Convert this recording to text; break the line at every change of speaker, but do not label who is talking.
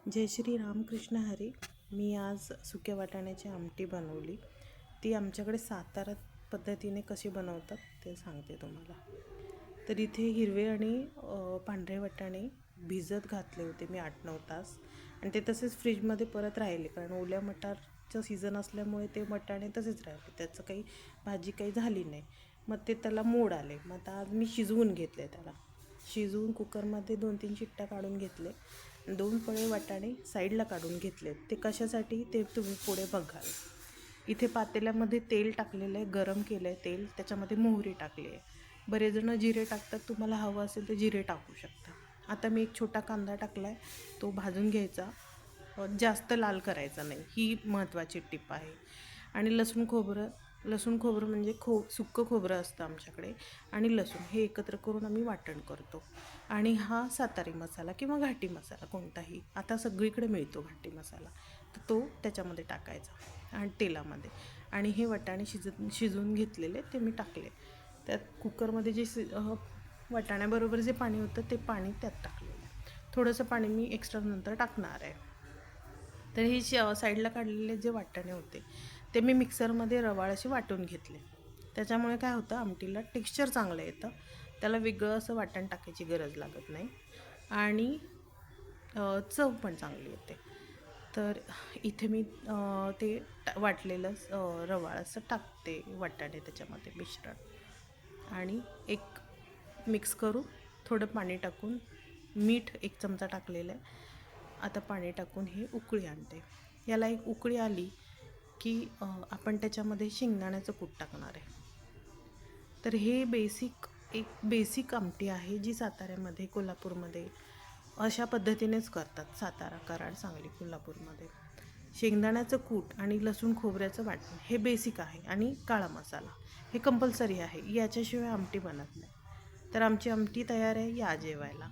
जय श्री रामकृष्ण हरी. मी आज सुक्या वाटाण्याची आमटी बनवली. ती आमच्याकडे सातारा पद्धतीने कशी बनवतात ते सांगते तुम्हाला. तर इथे हिरवे आणि पांढरे वाटाणे भिजत घातले होते मी 8-9 तास, आणि ते तसेच फ्रीजमध्ये परत राहिले, कारण ओल्या मटारचं सीझन असल्यामुळे ते वाटाणे तसेच राहिले, त्याचं काही भाजी काही झाली नाही. मग ते त्याला मोड आले. मग आता आज मी शिजवून घेतले. त्याला शिजवून कुकरमध्ये 2-3 शिट्ट्या काढून घेतले. 2 पळे वाटाणे साईडला काढून घेतले. ते कशासाठी ते तुम्ही पुढे बघाल. इथे पातेल्यामध्ये तेल टाकलेलं आहे, गरम केलं आहे तेल, त्याच्यामध्ये मोहरी टाकली आहे. बरेच जण जिरे टाकतात, तुम्हाला हवं असेल तर जिरे टाकू शकता. आता मी एक छोटा कांदा टाकला आहे, तो भाजून घ्यायचा, जास्त लाल करायचा नाही, ही महत्त्वाची टिप आहे. आणि लसूण खोबरं म्हणजे सुक्कं खोबरं असतं आमच्याकडे, आणि लसूण हे एकत्र करून आम्ही वाटण करतो. आणि हा सातारी मसाला किंवा घाटी मसाला कोणताही, आता सगळीकडे मिळतो घाटी मसाला, तर तो त्याच्यामध्ये टाकायचा आणि तेलामध्ये. आणि हे वाटाणे शिजवून घेतलेले ते मी टाकले. त्यात कुकरमध्ये जे वाटाण्याबरोबर जे पाणी होतं ते पाणी त्यात टाकलेलं. थोडंसं पाणी मी एक्स्ट्रा नंतर टाकणार आहे. तर ही साईडला काढलेले जे वाटाणे होते ते मी मिक्सरमध्ये रवाळ असे वाटून घेतले. त्याच्यामुळे काय होतं, आमटीला टेक्स्चर चांगलं येतं, त्याला वेगळं असं वाटण टाकायची गरज लागत नाही, आणि चव पण चांगली येते. तर इथे मी ते वाटलेलं रवाळ असं टाकते वाटाणे त्याच्यामध्ये मिश्रण, आणि एक मिक्स करून थोडं पाणी टाकून, मीठ 1 चमचा टाकलेलं आहे. आता पाणी टाकून हे उकळी आणते. याला एक उकळी आली की आपण त्याच्यामध्ये शेंगदाण्याचं कूट टाकणार आहे. तर हे एक बेसिक आमटी आहे, जी साताऱ्यामध्ये, कोल्हापूरमध्ये अशा पद्धतीनेच करतात. सातारा, कराड, सांगली, कोल्हापूरमध्ये शेंगदाण्याचं कूट आणि लसूण खोबऱ्याचं वाटण हे बेसिक आहे, आणि काळा मसाला हे कंपल्सरी आहे. याच्याशिवाय आमटी बनत नाही. तर आमची आमटी तयार आहे, या जेवायला.